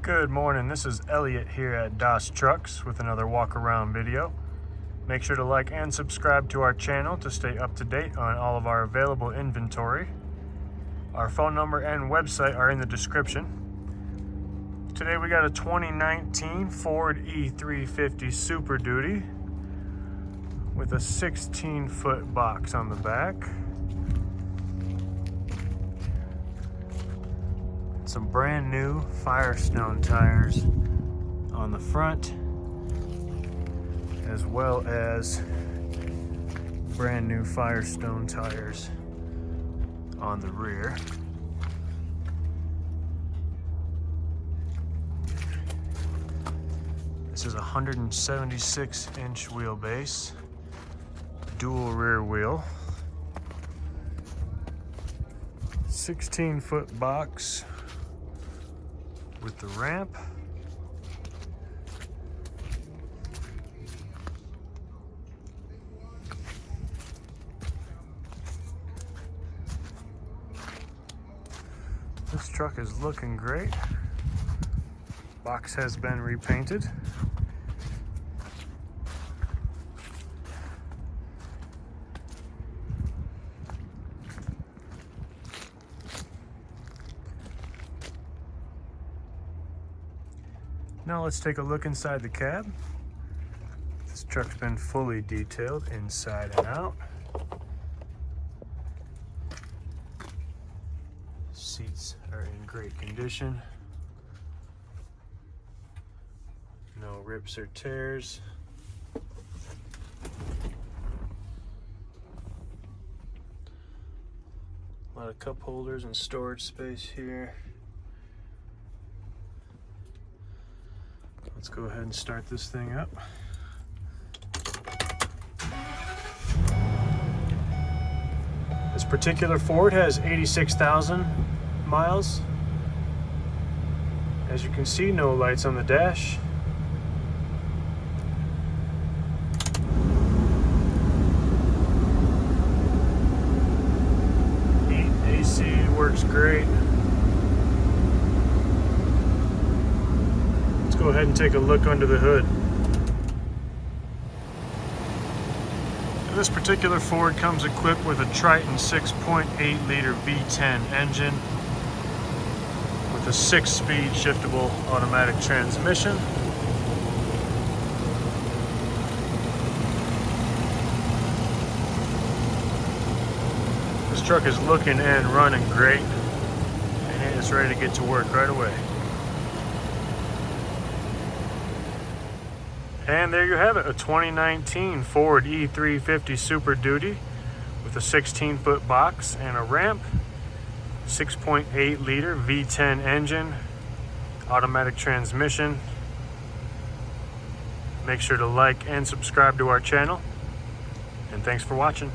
Good morning, this is Elliot here at DOS Trucks with another walk around video. Make sure to like and subscribe to our channel to stay up to date on all of our available inventory. Our phone number and website are in the description. Today we got a 2019 Ford E-350 Super Duty with a 16-foot box on the back. Some brand new Firestone tires on the front, as well as brand new Firestone tires on the rear. This is a 176-inch wheelbase, dual rear wheel, 16-foot box with the ramp. This truck is looking great. Box has been repainted. Now let's take a look inside the cab. This truck's been fully detailed inside and out. Seats are in great condition. No rips or tears. A lot of cup holders and storage space here. Let's go ahead and start this thing up. This particular Ford has 86,000 miles. As you can see, no lights on the dash. AC works great. Go ahead and take a look under the hood. This particular Ford comes equipped with a Triton 6.8 liter V10 engine with a 6-speed shiftable automatic transmission. This truck is looking and running great, and it's ready to get to work right away. And there you have it, a 2019 Ford E-350 Super Duty with a 16-foot box and a ramp, 6.8 liter V10 engine, automatic transmission. Make sure to like and subscribe to our channel, and thanks for watching.